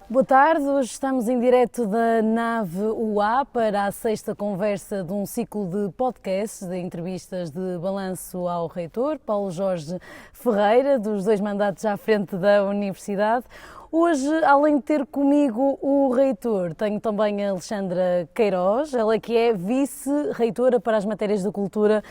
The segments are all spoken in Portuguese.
Boa tarde, hoje estamos em direto da nave UA para a sexta conversa de um ciclo de podcasts, de entrevistas de balanço ao reitor, Paulo Jorge Ferreira, dos 2 mandatos à frente da Universidade. Hoje, além de ter comigo o reitor, tenho também a Alexandra Queiroz, ela que é vice-reitora para as matérias da cultura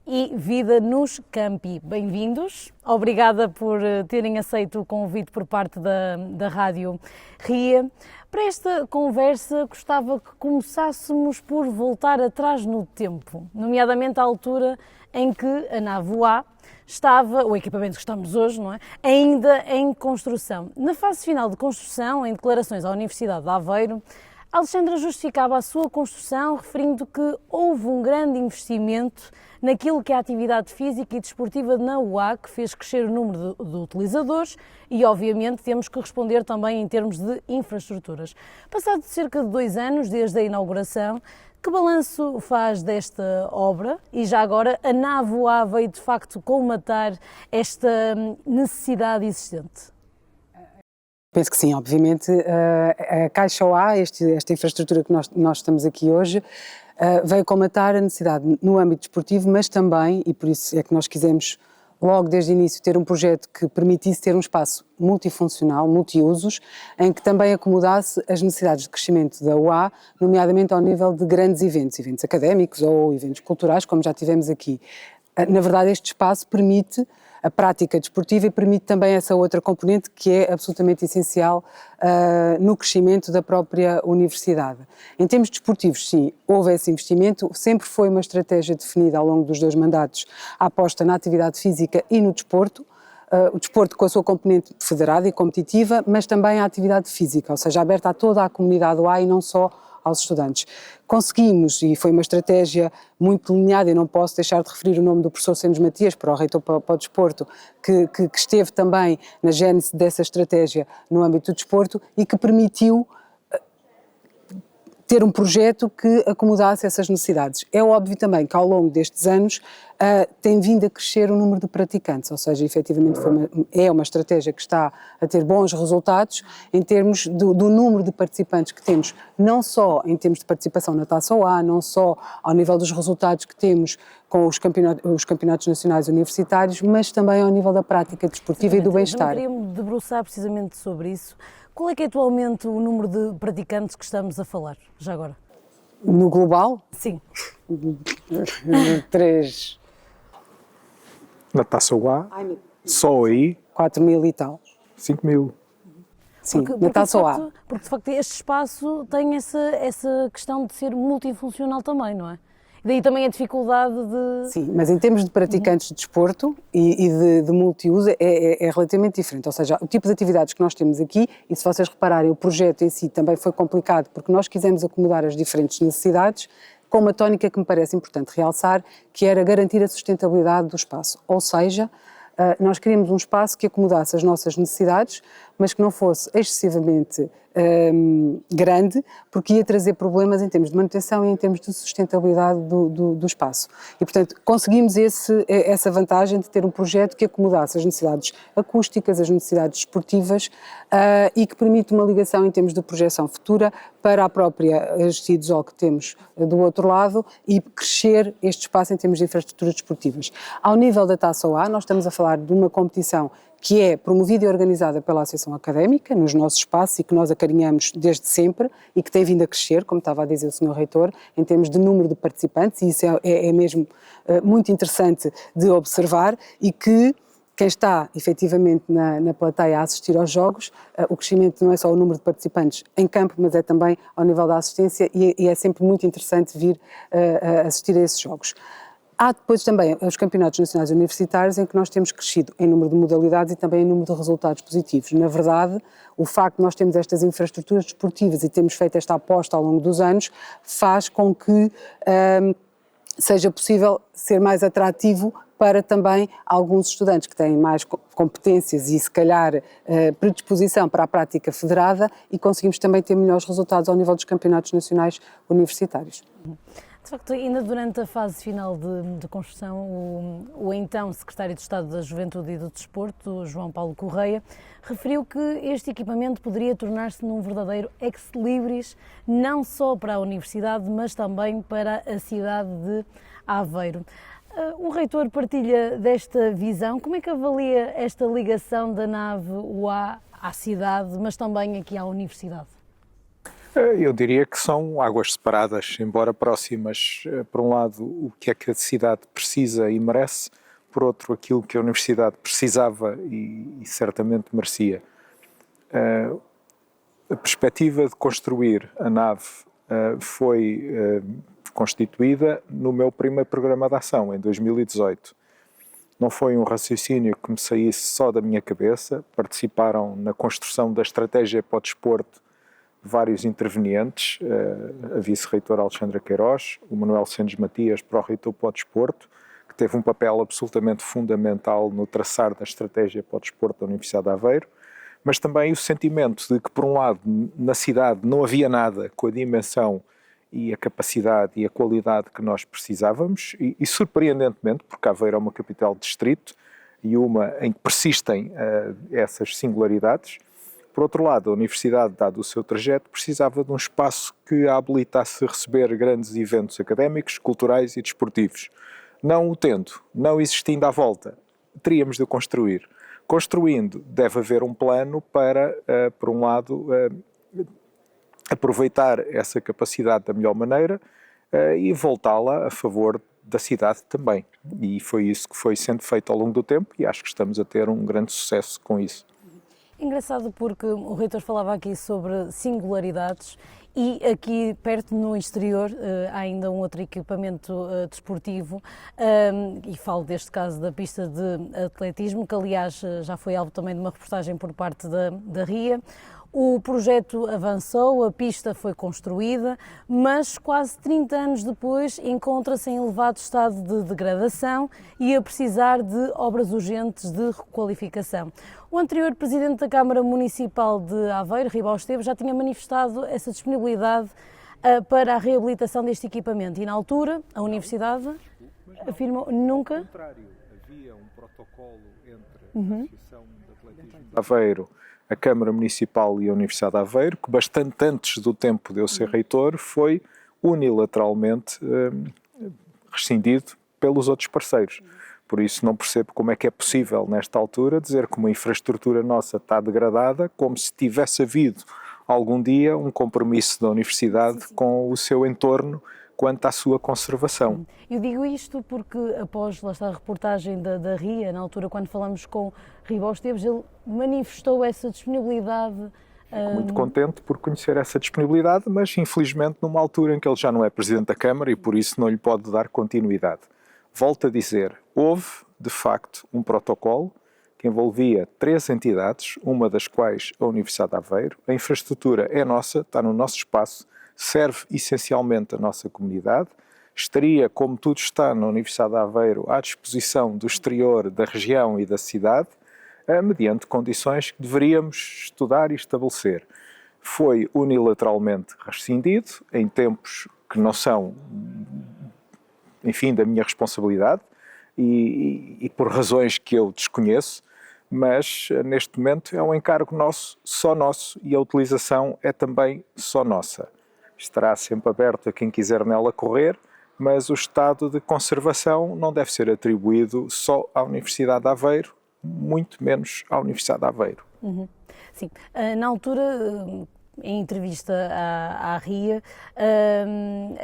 e vida nos campi. Bem-vindos. Obrigada por terem aceito o convite por parte da Rádio RIA. Para esta conversa, gostava que começássemos por voltar atrás no tempo, nomeadamente à altura em que a nave UA estava, o equipamento que estamos hoje, não é? Ainda em construção. Na fase final de construção, em declarações à Universidade de Aveiro, Alexandra justificava a sua construção referindo que houve um grande investimento naquilo que é a atividade física e desportiva na UA, que fez crescer o número de utilizadores e, obviamente, temos que responder também em termos de infraestruturas. Passado cerca de 2 anos desde a inauguração, que balanço faz desta obra? E já agora, a nave UA veio de facto colmatar esta necessidade existente? Penso que sim, obviamente. A Caixa OA, esta infraestrutura que nós estamos aqui hoje, veio colmatar a necessidade no âmbito desportivo, mas também, e por isso é que nós quisemos logo desde o início ter um projeto que permitisse ter um espaço multifuncional, multiusos, em que também acomodasse as necessidades de crescimento da UA, nomeadamente ao nível de grandes eventos académicos ou eventos culturais, como já tivemos aqui. Na verdade, este espaço permite a prática desportiva e permite também essa outra componente que é absolutamente essencial no crescimento da própria universidade. Em termos desportivos, sim, houve esse investimento, sempre foi uma estratégia definida ao longo dos 2 mandatos, a aposta na atividade física e no desporto, o desporto com a sua componente federada e competitiva, mas também a atividade física, ou seja, aberta a toda a comunidade UA e não só aos estudantes. Conseguimos, e foi uma estratégia muito delineada, e não posso deixar de referir o nome do professor Senos Matias, para o reitor para o desporto, que esteve também na gênese dessa estratégia no âmbito do desporto e que permitiu ter um projeto que acomodasse essas necessidades. É óbvio também que ao longo destes anos tem vindo a crescer o número de praticantes, ou seja, efetivamente é uma estratégia que está a ter bons resultados em termos do número de participantes que temos, não só em termos de participação na Taça OA, não só ao nível dos resultados que temos com os campeonatos nacionais universitários, mas também ao nível da prática desportiva e do bem-estar. Eu queria me debruçar precisamente sobre isso. Qual é que é atualmente o número de praticantes que estamos a falar, já agora? No global? Sim. 3. Na Taça UA, só aí, 4.000 e tal. 5.000. Sim, na Taça OA. Porque de facto este espaço tem essa questão de ser multifuncional também, não é? E daí também a dificuldade de... Sim, mas em termos de praticantes de desporto e de multiuso é relativamente diferente, ou seja, o tipo de atividades que nós temos aqui, e se vocês repararem, o projeto em si também foi complicado porque nós quisemos acomodar as diferentes necessidades com uma tónica que me parece importante realçar, que era garantir a sustentabilidade do espaço, ou seja, nós queríamos um espaço que acomodasse as nossas necessidades, mas que não fosse excessivamente grande, porque ia trazer problemas em termos de manutenção e em termos de sustentabilidade do espaço. E, portanto, conseguimos essa vantagem de ter um projeto que acomodasse as necessidades acústicas, as necessidades desportivas e que permite uma ligação em termos de projeção futura para a própria Gestidosol que temos do outro lado e crescer este espaço em termos de infraestruturas desportivas. Ao nível da Taça OA, nós estamos a falar de uma competição que é promovida e organizada pela Associação Académica, nos nossos espaços e que nós acarinhamos desde sempre e que tem vindo a crescer, como estava a dizer o Sr. Reitor, em termos de número de participantes, e isso é mesmo muito interessante de observar e que quem está efetivamente na plateia a assistir aos jogos, o crescimento não é só o número de participantes em campo, mas é também ao nível da assistência e é sempre muito interessante vir assistir a esses jogos. Há depois também os campeonatos nacionais universitários em que nós temos crescido em número de modalidades e também em número de resultados positivos. Na verdade, o facto de nós termos estas infraestruturas desportivas e termos feito esta aposta ao longo dos anos faz com que seja possível ser mais atrativo para também alguns estudantes que têm mais competências e, se calhar, predisposição para a prática federada e conseguimos também ter melhores resultados ao nível dos campeonatos nacionais universitários. De facto, ainda durante a fase final de construção, o então Secretário de Estado da Juventude e do Desporto, João Paulo Correia, referiu que este equipamento poderia tornar-se num verdadeiro ex-libris, não só para a Universidade, mas também para a cidade de Aveiro. O reitor partilha desta visão. Como é que avalia esta ligação da nave UA à cidade, mas também aqui à Universidade? Eu diria que são águas separadas, embora próximas. Por um lado, o que é que a cidade precisa e merece, por outro, aquilo que a Universidade precisava e certamente merecia. A perspectiva de construir a nave foi constituída no meu primeiro programa de ação, em 2018. Não foi um raciocínio que me saísse só da minha cabeça, participaram na construção da estratégia para o desporto vários intervenientes, a vice-reitora Alexandra Queiroz, o Manuel Santos Matias, pró-reitor para o desporto, que teve um papel absolutamente fundamental no traçar da estratégia para o desporto da Universidade de Aveiro, mas também o sentimento de que, por um lado, na cidade não havia nada com a dimensão e a capacidade e a qualidade que nós precisávamos, e surpreendentemente, porque Aveiro é uma capital de distrito e uma em que persistem essas singularidades. Por outro lado, a Universidade, dado o seu trajeto, precisava de um espaço que a habilitasse a receber grandes eventos académicos, culturais e desportivos. Não o tendo, não existindo à volta, teríamos de o construir. Construindo, deve haver um plano para, por um lado, aproveitar essa capacidade da melhor maneira e voltá-la a favor da cidade também. E foi isso que foi sendo feito ao longo do tempo e acho que estamos a ter um grande sucesso com isso. Engraçado porque o reitor falava aqui sobre singularidades e aqui perto no exterior há ainda um outro equipamento desportivo e falo deste caso da pista de atletismo, que aliás já foi alvo também de uma reportagem por parte da RIA. O projeto avançou, a pista foi construída, mas quase 30 anos depois encontra-se em elevado estado de degradação e a precisar de obras urgentes de requalificação. O anterior presidente da Câmara Municipal de Aveiro, Ribal Esteves, já tinha manifestado essa disponibilidade para a reabilitação deste equipamento e na altura a Universidade afirmou nunca. Ao contrário, havia um protocolo entre a Associação de Atletismo de Aveiro, a Câmara Municipal e a Universidade de Aveiro, que bastante antes do tempo de eu ser reitor, foi unilateralmente rescindido pelos outros parceiros. Por isso não percebo como é que é possível, nesta altura, dizer que uma infraestrutura nossa está degradada, como se tivesse havido algum dia um compromisso da Universidade com o seu entorno quanto à sua conservação. Eu digo isto porque após lá está a reportagem da RIA, na altura quando falamos com Ribal Esteves, ele manifestou essa disponibilidade. Fico muito contente por conhecer essa disponibilidade, mas infelizmente numa altura em que ele já não é Presidente da Câmara e por isso não lhe pode dar continuidade. Volto a dizer, houve de facto um protocolo que envolvia 3 entidades, uma das quais a Universidade de Aveiro. A infraestrutura é nossa, está no nosso espaço, serve essencialmente a nossa comunidade, estaria, como tudo está na Universidade de Aveiro, à disposição do exterior, da região e da cidade, mediante condições que deveríamos estudar e estabelecer. Foi unilateralmente rescindido, em tempos que não são, enfim, da minha responsabilidade e por razões que eu desconheço, mas neste momento é um encargo nosso, só nosso, e a utilização é também só nossa. Estará sempre aberto a quem quiser nela correr, mas o estado de conservação não deve ser atribuído só à Universidade de Aveiro, muito menos à Universidade de Aveiro. Sim, na altura, em entrevista à RIA,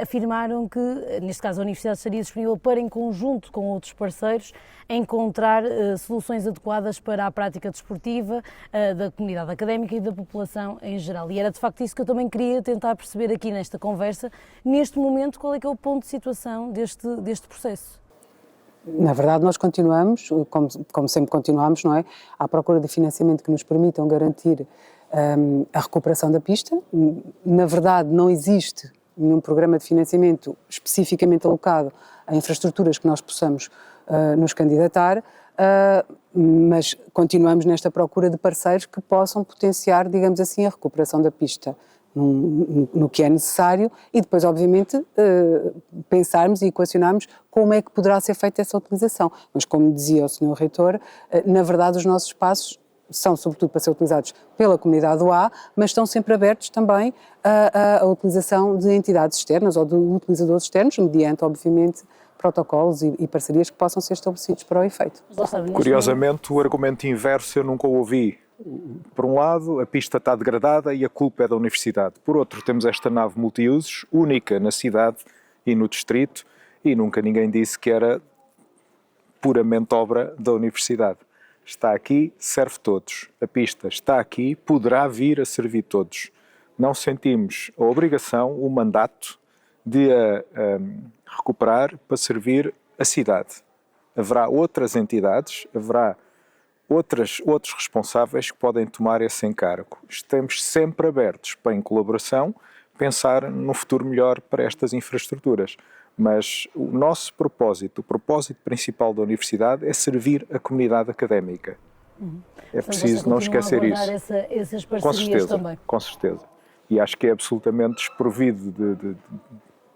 afirmaram que, neste caso, a Universidade estaria disponível para, em conjunto com outros parceiros, encontrar soluções adequadas para a prática desportiva da comunidade académica e da população em geral. E era, de facto, isso que eu também queria tentar perceber aqui nesta conversa. Neste momento, qual é que é o ponto de situação deste processo? Na verdade, nós continuamos, como sempre continuamos, não é? À procura de financiamento que nos permitam garantir a recuperação da pista. Na verdade, não existe nenhum programa de financiamento especificamente alocado a infraestruturas que nós possamos nos candidatar, mas continuamos nesta procura de parceiros que possam potenciar, digamos assim, a recuperação da pista no que é necessário e depois, obviamente, pensarmos e equacionarmos como é que poderá ser feita essa utilização. Mas, como dizia o Sr. Reitor, na verdade os nossos espaços são sobretudo para ser utilizados pela comunidade do A, mas estão sempre abertos também à utilização de entidades externas ou de utilizadores externos, mediante, obviamente, protocolos e parcerias que possam ser estabelecidos para o efeito. Curiosamente, o argumento inverso eu nunca o ouvi. Por um lado, a pista está degradada e a culpa é da universidade. Por outro, temos esta nave multiusos, única na cidade e no distrito, e nunca ninguém disse que era puramente obra da universidade. Está aqui, serve todos. A pista está aqui, poderá vir a servir todos. Não sentimos a obrigação, o mandato de a recuperar para servir a cidade. Haverá outras entidades, haverá outros responsáveis que podem tomar esse encargo. Estamos sempre abertos para, em colaboração, pensar no futuro melhor para estas infraestruturas. Mas o nosso propósito, o propósito principal da universidade é servir a comunidade académica. É preciso não esquecer isso. Essas parcerias também. Com certeza. E acho que é absolutamente desprovido de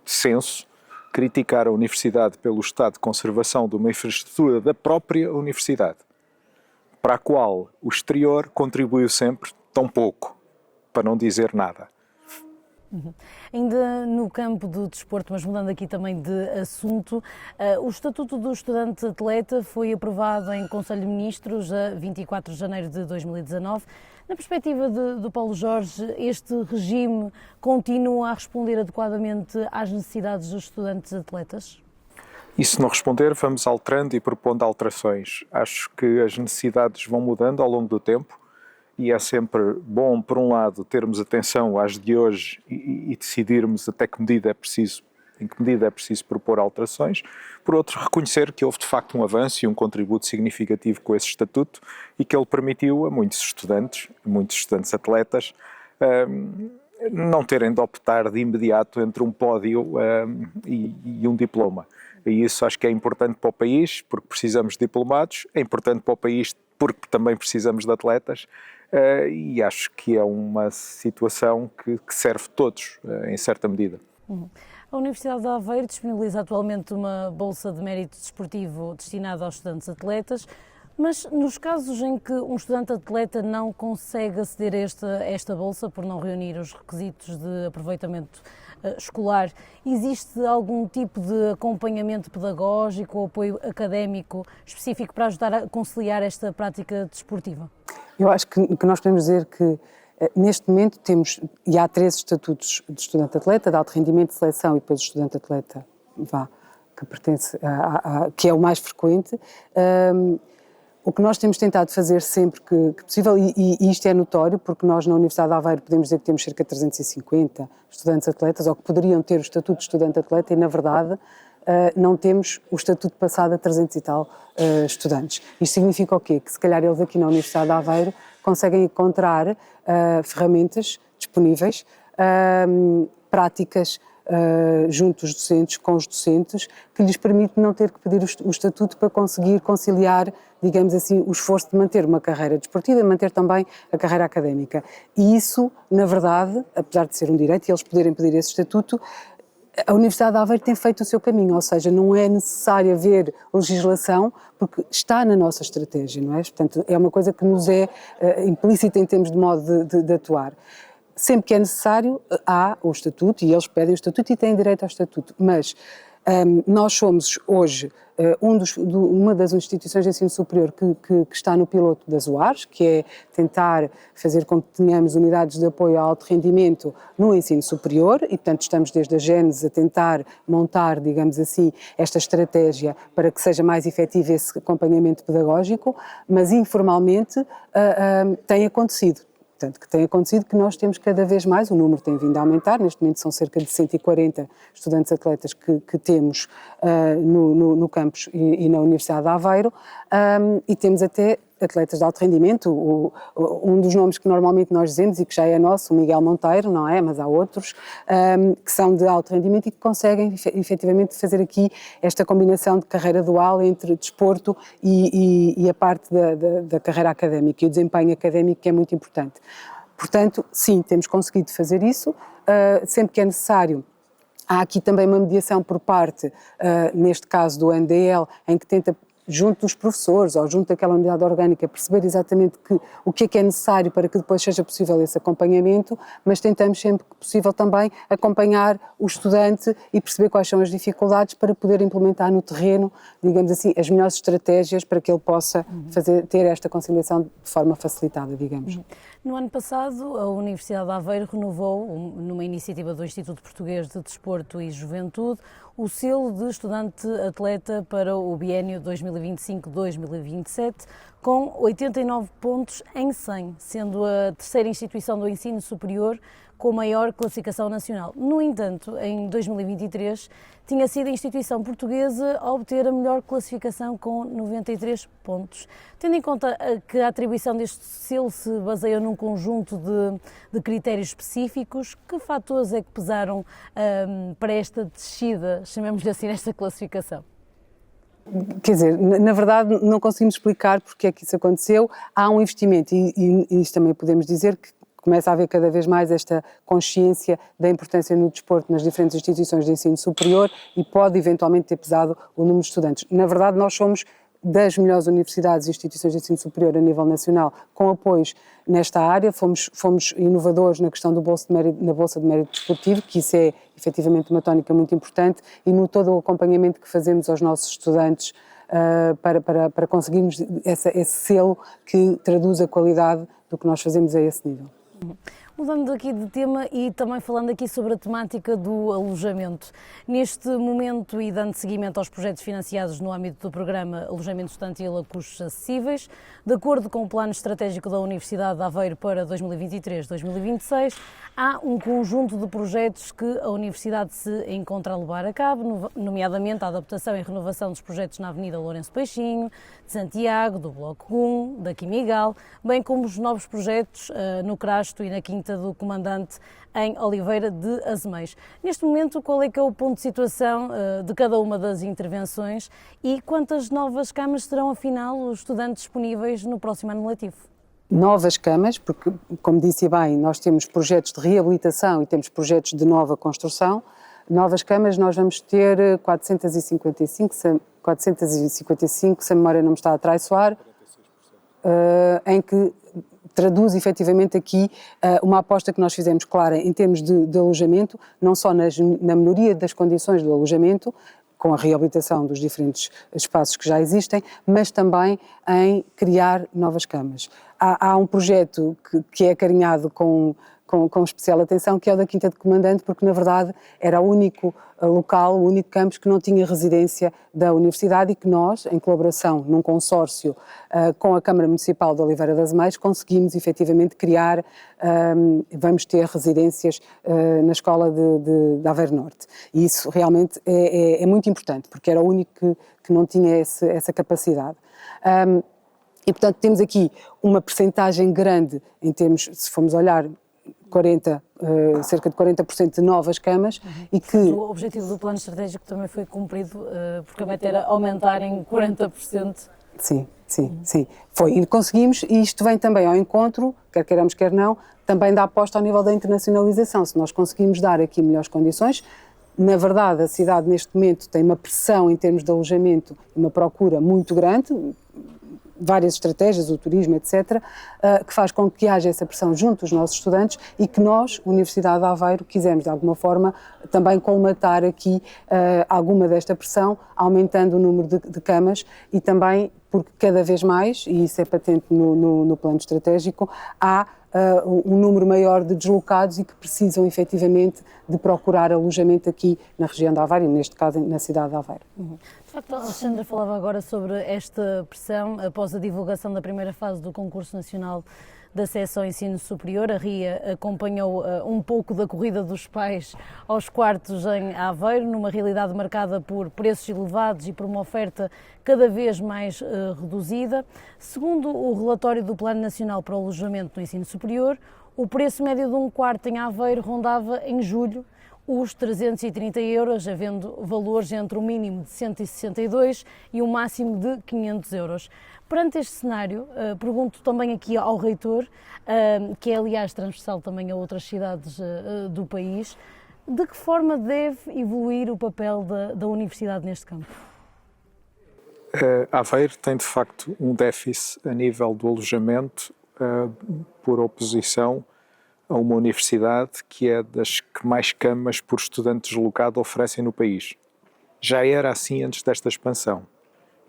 senso criticar a universidade pelo estado de conservação de uma infraestrutura da própria universidade, para a qual o exterior contribuiu sempre tão pouco, para não dizer nada. Ainda no campo do desporto, mas mudando aqui também de assunto, o Estatuto do Estudante Atleta foi aprovado em Conselho de Ministros a 24 de janeiro de 2019. Na perspectiva do Paulo Jorge, este regime continua a responder adequadamente às necessidades dos estudantes atletas? E se não responder, vamos alterando e propondo alterações. Acho que as necessidades vão mudando ao longo do tempo e é sempre bom, por um lado, termos atenção às de hoje e decidirmos até que medida é preciso, em que medida é preciso propor alterações. Por outro, reconhecer que houve de facto um avanço e um contributo significativo com esse estatuto e que ele permitiu a muitos estudantes atletas, não terem de optar de imediato entre um pódio e um diploma. E isso acho que é importante para o país, porque precisamos de diplomados, é importante para o país porque também precisamos de atletas, e acho que é uma situação que serve todos, em certa medida. A Universidade de Aveiro disponibiliza atualmente uma bolsa de mérito desportivo destinada aos estudantes atletas, mas nos casos em que um estudante atleta não consegue aceder a esta bolsa por não reunir os requisitos de aproveitamento escolar, existe algum tipo de acompanhamento pedagógico ou apoio académico específico para ajudar a conciliar esta prática desportiva? Eu acho que nós podemos dizer que neste momento temos, e há 3 estatutos de estudante-atleta, de alto rendimento, de seleção e depois de estudante-atleta, que pertence que é o mais frequente. O que nós temos tentado fazer sempre que possível, e isto é notório, porque nós na Universidade de Aveiro podemos dizer que temos cerca de 350 estudantes-atletas, ou que poderiam ter o estatuto de estudante-atleta, e na verdade não temos o estatuto passado a 300 e tal estudantes. Isto significa o quê? Que se calhar eles aqui na Universidade de Aveiro conseguem encontrar ferramentas disponíveis, práticas, junto dos docentes, com os docentes, que lhes permite não ter que pedir o estatuto para conseguir conciliar, digamos assim, o esforço de manter uma carreira desportiva e manter também a carreira académica. E isso, na verdade, apesar de ser um direito e eles poderem pedir esse estatuto, a Universidade de Aveiro tem feito o seu caminho, ou seja, não é necessário haver legislação, porque está na nossa estratégia, não é? Portanto, é uma coisa que nos é implícita em termos de modo de atuar. Sempre que é necessário, há o estatuto, e eles pedem o estatuto e têm direito ao estatuto, mas nós somos hoje uma das instituições de ensino superior que está no piloto das UARs, que é tentar fazer com que tenhamos unidades de apoio ao alto rendimento no ensino superior, e portanto estamos desde a gênese a tentar montar, digamos assim, esta estratégia para que seja mais efetivo esse acompanhamento pedagógico, mas informalmente tem acontecido. Portanto, que tem acontecido que nós temos cada vez mais, o número tem vindo a aumentar, neste momento são cerca de 140 estudantes-atletas que temos no campus e na Universidade de Aveiro, e temos até atletas de alto rendimento, um dos nomes que normalmente nós dizemos e que já é nosso, o Miguel Monteiro, não é? Mas há outros que são de alto rendimento e que conseguem efetivamente fazer aqui esta combinação de carreira dual entre desporto e a parte da carreira académica e o desempenho académico, que é muito importante. Portanto, sim, temos conseguido fazer isso, sempre que é necessário. Há aqui também uma mediação por parte, neste caso do NDL, em que tenta, junto dos professores ou junto daquela unidade orgânica, perceber exatamente o que é necessário para que depois seja possível esse acompanhamento, mas tentamos sempre que possível também acompanhar o estudante e perceber quais são as dificuldades para poder implementar no terreno, digamos assim, as melhores estratégias para que ele possa ter esta conciliação de forma facilitada, digamos. No ano passado, a Universidade de Aveiro renovou, numa iniciativa do Instituto Português de Desporto e Juventude, o selo de estudante-atleta para o biénio 2025-2027, com 89 pontos em 100, sendo a terceira instituição do ensino superior com maior classificação nacional. No entanto, em 2023, tinha sido a instituição portuguesa a obter a melhor classificação com 93 pontos. Tendo em conta que a atribuição deste selo se baseia num conjunto de critérios específicos, que fatores é que pesaram para esta descida, chamemos-lhe assim, nesta classificação? Quer dizer, na verdade não conseguimos explicar porque é que isso aconteceu. Há um investimento e isso também podemos dizer que começa a haver cada vez mais esta consciência da importância no desporto nas diferentes instituições de ensino superior e pode eventualmente ter pesado o número de estudantes. Na verdade, nós somos das melhores universidades e instituições de ensino superior a nível nacional com apoios nesta área, fomos inovadores na questão do na Bolsa de Mérito Desportivo, que isso é efetivamente uma tónica muito importante, e no todo o acompanhamento que fazemos aos nossos estudantes para conseguirmos esse selo que traduz a qualidade do que nós fazemos a esse nível. Mudando aqui de tema e também falando aqui sobre a temática do alojamento. Neste momento e dando seguimento aos projetos financiados no âmbito do programa Alojamento Estudantil a Custos Acessíveis, de acordo com o plano estratégico da Universidade de Aveiro para 2023-2026, há um conjunto de projetos que a Universidade se encontra a levar a cabo, nomeadamente a adaptação e renovação dos projetos na Avenida Lourenço Peixinho, de Santiago, do Bloco 1, da Quimigal, bem como os novos projetos no Crasto e na Quinta do Comandante, em Oliveira de Azeméis. Neste momento, qual é que é o ponto de situação de cada uma das intervenções e quantas novas camas terão, afinal, os estudantes disponíveis no próximo ano letivo? Novas camas, porque, como disse bem, nós temos projetos de reabilitação e temos projetos de nova construção. Novas camas nós vamos ter 455, se a memória não me está a traiçoar, em que traduz efetivamente aqui uma aposta que nós fizemos clara em termos de alojamento, não só na melhoria das condições do alojamento, com a reabilitação dos diferentes espaços que já existem, mas também em criar novas camas. Há um projeto que é acarinhado com especial atenção, que é o da Quinta de Comandante, porque na verdade era o único local, o único campus que não tinha residência da Universidade e que nós, em colaboração num consórcio com a Câmara Municipal de Oliveira das Azeméis, conseguimos efetivamente criar, vamos ter residências na Escola de Aveiro Norte. E isso realmente é muito importante, porque era o único que não tinha essa capacidade. E portanto temos aqui uma percentagem grande em termos, se formos olhar, cerca de 40% de novas camas e que... O objetivo do plano estratégico também foi cumprido, porque vai ter a aumentar em 40%. Sim. Foi, e conseguimos, e isto vem também ao encontro, quer queiramos, quer não, também da aposta ao nível da internacionalização. Se nós conseguimos dar aqui melhores condições, na verdade a cidade neste momento tem uma pressão em termos de alojamento, uma procura muito grande, várias estratégias, o turismo, etc., que faz com que haja essa pressão junto dos nossos estudantes e que nós, Universidade de Aveiro, quisemos de alguma forma também colmatar aqui alguma desta pressão, aumentando o número de camas e também porque cada vez mais, e isso é patente no plano estratégico, há um número maior de deslocados e que precisam efetivamente de procurar alojamento aqui na região de Aveiro e neste caso na cidade de Aveiro. De facto, a Alexandra falava agora sobre esta pressão após a divulgação da primeira fase do concurso nacional de acesso ao ensino superior. A RIA acompanhou um pouco da corrida dos pais aos quartos em Aveiro, numa realidade marcada por preços elevados e por uma oferta cada vez mais reduzida. Segundo o relatório do Plano Nacional para o Alojamento no Ensino Superior, o preço médio de um quarto em Aveiro rondava em julho os 330 euros, havendo valores entre o mínimo de 162 e o máximo de 500 euros. Perante este cenário, pergunto também aqui ao reitor, que é aliás transversal também a outras cidades do país, de que forma deve evoluir o papel da universidade neste campo? Aveiro tem de facto um déficit a nível do alojamento por oposição a uma universidade que é das que mais camas por estudante deslocado oferecem no país. Já era assim antes desta expansão.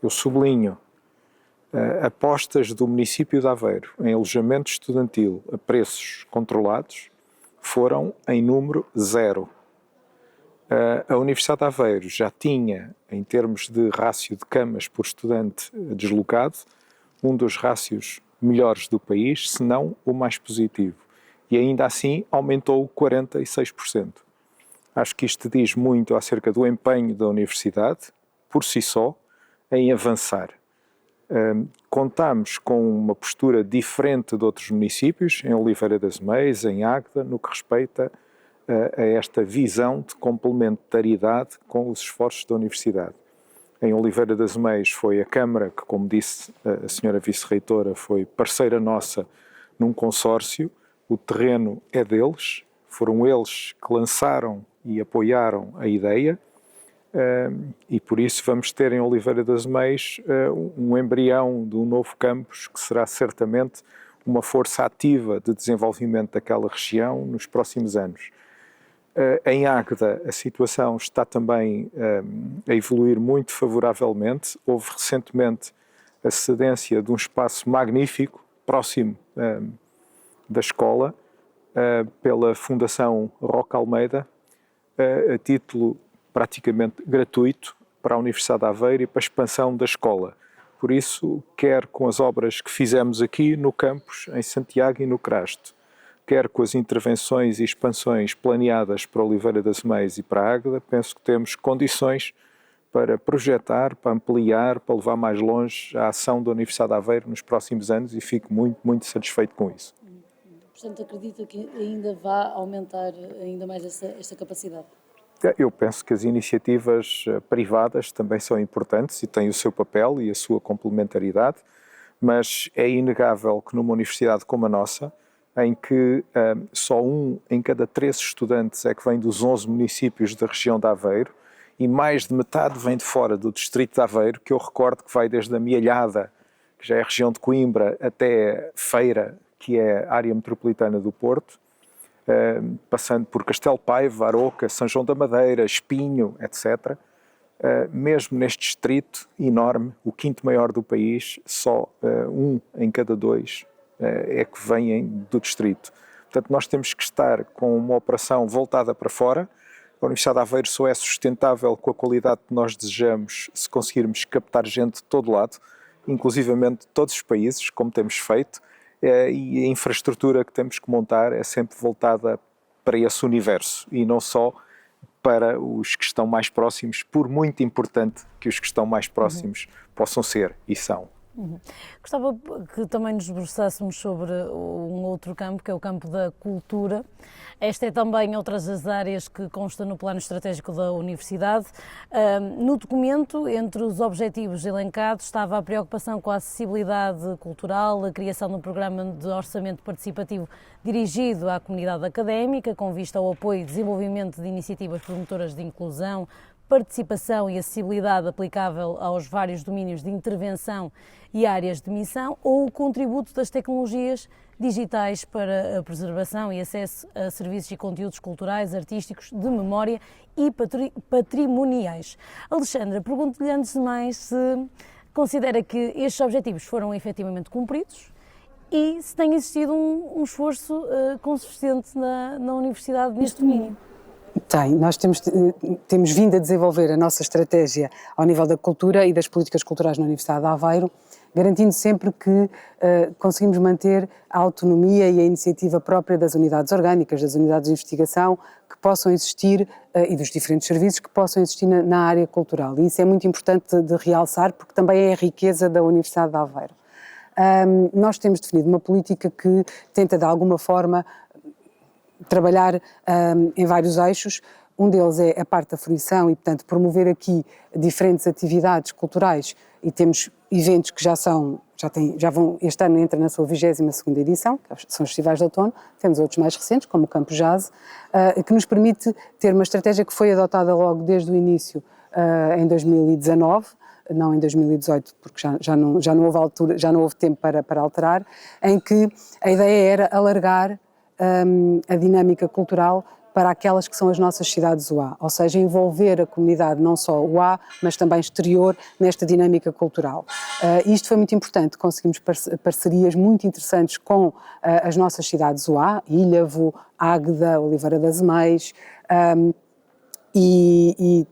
Eu sublinho apostas do município de Aveiro em alojamento estudantil a preços controlados foram em número 0. A Universidade de Aveiro já tinha, em termos de rácio de camas por estudante deslocado, um dos rácios melhores do país, se não o mais positivo. E ainda assim aumentou 46%. Acho que isto diz muito acerca do empenho da Universidade, por si só, em avançar. Contamos com uma postura diferente de outros municípios, em Oliveira das Meias, em Águeda, no que respeita a esta visão de complementaridade com os esforços da Universidade. Em Oliveira das Meias foi a Câmara que, como disse a senhora Vice-Reitora, foi parceira nossa num consórcio, o terreno é deles, foram eles que lançaram e apoiaram a ideia, e por isso vamos ter em Oliveira das Meias um embrião de um novo campus que será certamente uma força ativa de desenvolvimento daquela região nos próximos anos. Em Águeda a situação está também a evoluir muito favoravelmente. Houve recentemente a cedência de um espaço magnífico, próximo da escola, pela Fundação Roca Almeida, a título praticamente gratuito para a Universidade de Aveiro e para a expansão da escola. Por isso, quer com as obras que fizemos aqui no campus, em Santiago e no Crasto, quer com as intervenções e expansões planeadas para Oliveira das Meias e para Águeda, penso que temos condições para projetar, para ampliar, para levar mais longe a ação da Universidade de Aveiro nos próximos anos e fico muito, muito satisfeito com isso. Portanto, acredita que ainda vai aumentar ainda mais esta capacidade? Eu penso que as iniciativas privadas também são importantes e têm o seu papel e a sua complementaridade, mas é inegável que numa universidade como a nossa, em que só 1 em cada 3 estudantes é que vem dos 11 municípios da região de Aveiro e mais de metade vem de fora do distrito de Aveiro, que eu recordo que vai desde a Mialhada, que já é a região de Coimbra, até Feira, que é a área metropolitana do Porto, passando por Castelo Paiva, Aroca, São João da Madeira, Espinho, etc. Mesmo neste distrito enorme, o 5º maior do país, só 1 em cada 2 é que vêm do distrito. Portanto, nós temos que estar com uma operação voltada para fora. A Universidade de Aveiro só é sustentável com a qualidade que nós desejamos se conseguirmos captar gente de todo lado, inclusivamente de todos os países, como temos feito, e a infraestrutura que temos que montar é sempre voltada para esse universo e não só para os que estão mais próximos, por muito importante que os que estão mais próximos possam ser e são. Gostava que também nos debruçássemos sobre um outro campo, que é o campo da cultura. Esta é também outras das áreas que consta no plano estratégico da Universidade. No documento, entre os objetivos elencados, estava a preocupação com a acessibilidade cultural, a criação de um programa de orçamento participativo dirigido à comunidade académica, com vista ao apoio e desenvolvimento de iniciativas promotoras de inclusão, participação e acessibilidade aplicável aos vários domínios de intervenção e áreas de missão, ou o contributo das tecnologias digitais para a preservação e acesso a serviços e conteúdos culturais, artísticos, de memória e patrimoniais. Alexandra, pergunto-lhe antes de mais se considera que estes objetivos foram efetivamente cumpridos e se tem existido um esforço consistente na Universidade neste domínio. Tem. Nós temos vindo a desenvolver a nossa estratégia ao nível da cultura e das políticas culturais na Universidade de Aveiro, garantindo sempre que conseguimos manter a autonomia e a iniciativa própria das unidades orgânicas, das unidades de investigação que possam existir e dos diferentes serviços que possam existir na área cultural. E isso é muito importante de realçar porque também é a riqueza da Universidade de Aveiro. Nós temos definido uma política que tenta de alguma forma trabalhar em vários eixos. Um deles é a parte da fruição e, portanto, promover aqui diferentes atividades culturais, e temos eventos que já vão, este ano entra na sua 22ª edição, que são os festivais de outono. Temos outros mais recentes, como o Campo Jazz, que nos permite ter uma estratégia que foi adotada logo desde o início, em 2019, não em 2018, porque já não houve altura, já não houve tempo para alterar, em que a ideia era alargar a dinâmica cultural para aquelas que são as nossas cidades UA, ou seja, envolver a comunidade não só UA, mas também exterior nesta dinâmica cultural. Isto foi muito importante, conseguimos parcerias muito interessantes com as nossas cidades UA, Ilhavo, Águeda, Oliveira das Meias e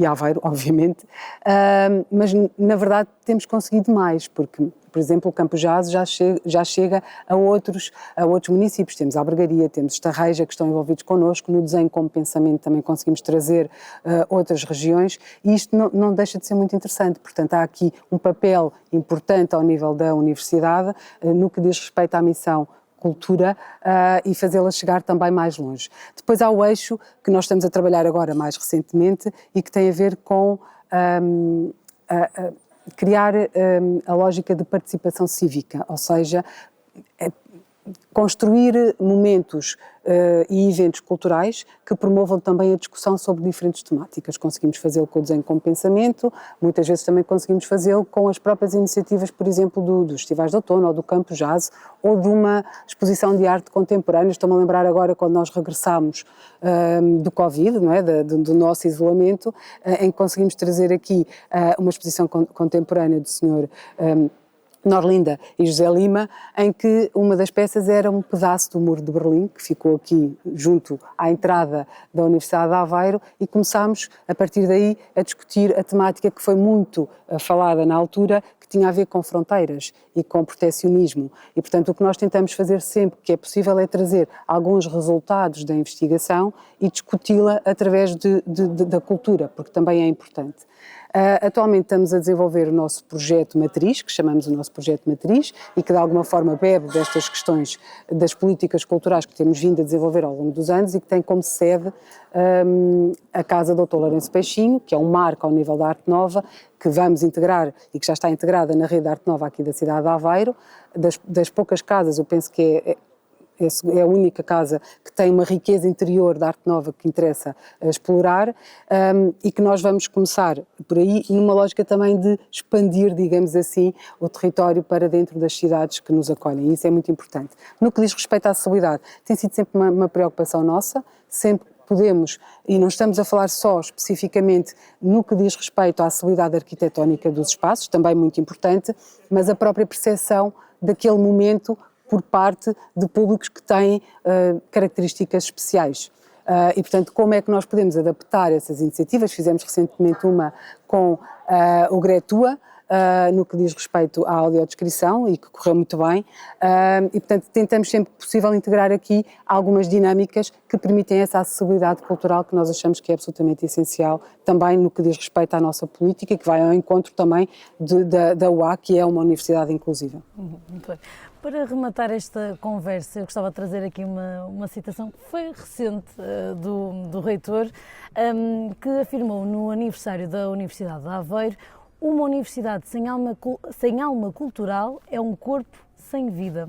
Aveiro, obviamente, mas na verdade temos conseguido mais, porque, por exemplo, o Campo Jazz já chega a outros municípios. Temos a Albergaria, temos Estarreja, que estão envolvidos connosco. No Desenho como Pensamento também conseguimos trazer outras regiões, e isto não deixa de ser muito interessante. Portanto, há aqui um papel importante ao nível da universidade no que diz respeito à missão cultura e fazê-la chegar também mais longe. Depois há o eixo que nós estamos a trabalhar agora mais recentemente e que tem a ver com criar a lógica de participação cívica, ou seja, construir momentos e eventos culturais que promovam também a discussão sobre diferentes temáticas. Conseguimos fazê-lo com o Desenho como Pensamento, muitas vezes também conseguimos fazê-lo com as próprias iniciativas, por exemplo, dos festivais de outono, ou do Campo Jazz, ou de uma exposição de arte contemporânea. Estou-me a lembrar agora, quando nós regressámos do Covid, não é? do nosso isolamento, em que conseguimos trazer aqui uma exposição contemporânea do Sr. Norlinda e José Lima, em que uma das peças era um pedaço do Muro de Berlim, que ficou aqui junto à entrada da Universidade de Aveiro, e começámos, a partir daí, a discutir a temática que foi muito falada na altura, que tinha a ver com fronteiras e com protecionismo. E, portanto, o que nós tentamos fazer sempre que é possível é trazer alguns resultados da investigação e discuti-la através da cultura, porque também é importante. Atualmente estamos a desenvolver o nosso projeto matriz, que chamamos o nosso projeto matriz, e que de alguma forma bebe destas questões das políticas culturais que temos vindo a desenvolver ao longo dos anos, e que tem como sede a Casa Dr. Lourenço Peixinho, que é um marco ao nível da Arte Nova, que vamos integrar e que já está integrada na rede da Arte Nova aqui da cidade de Aveiro. Das poucas casas, eu penso que é a única casa que tem uma riqueza interior da arte nova que interessa explorar, e que nós vamos começar por aí, numa lógica também de expandir, digamos assim, o território para dentro das cidades que nos acolhem. Isso é muito importante. No que diz respeito à acessibilidade, tem sido sempre uma preocupação nossa, sempre podemos, e não estamos a falar só especificamente no que diz respeito à acessibilidade arquitetónica dos espaços, também muito importante, mas a própria percepção daquele momento por parte de públicos que têm características especiais. E, portanto, como é que nós podemos adaptar essas iniciativas? Fizemos recentemente uma com o Gretua, no que diz respeito à audiodescrição, e que correu muito bem, e, portanto, tentamos sempre que possível integrar aqui algumas dinâmicas que permitem essa acessibilidade cultural que nós achamos que é absolutamente essencial, também no que diz respeito à nossa política, que vai ao encontro também da UA, que é uma universidade inclusiva. Muito bem. Para rematar esta conversa, eu gostava de trazer aqui uma citação que foi recente do reitor, que afirmou no aniversário da Universidade de Aveiro: uma universidade sem alma cultural é um corpo sem vida.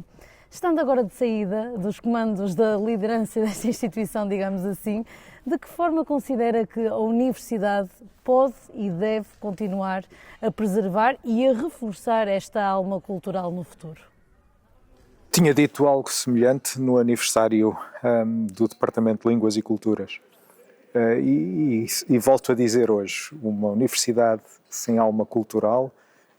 Estando agora de saída dos comandos da liderança desta instituição, digamos assim, de que forma considera que a universidade pode e deve continuar a preservar e a reforçar esta alma cultural no futuro? Tinha dito algo semelhante no aniversário do Departamento de Línguas e Culturas. E volto a dizer hoje, uma universidade sem alma cultural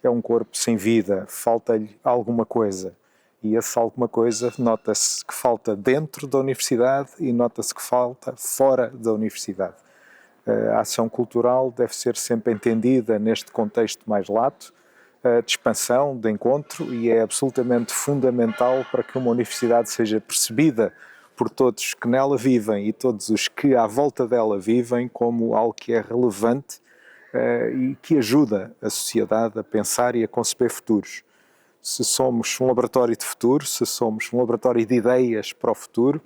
é um corpo sem vida, falta-lhe alguma coisa. E essa alguma coisa nota-se que falta dentro da universidade e nota-se que falta fora da universidade. A ação cultural deve ser sempre entendida neste contexto mais lato, de expansão, de encontro, e é absolutamente fundamental para que uma universidade seja percebida por todos que nela vivem e todos os que à volta dela vivem como algo que é relevante e que ajuda a sociedade a pensar e a conceber futuros. Se somos um laboratório de futuro, se somos um laboratório de ideias para o futuro,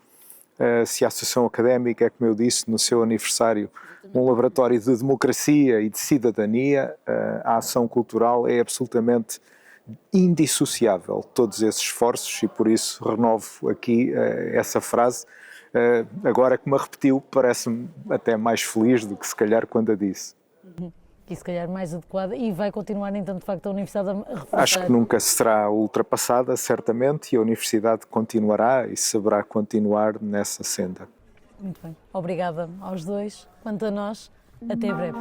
se a Associação Académica é, como eu disse, no seu aniversário, um laboratório de democracia e de cidadania, a ação cultural é absolutamente indissociável de todos esses esforços e por isso renovo aqui essa frase. Agora que me repetiu, parece-me até mais feliz do que se calhar quando a disse. E se calhar mais adequada, e vai continuar então de facto a Universidade a reforçar. Acho que nunca será ultrapassada, certamente, e a Universidade continuará e saberá continuar nessa senda. Muito bem. Obrigada aos dois. Quanto a nós, até breve.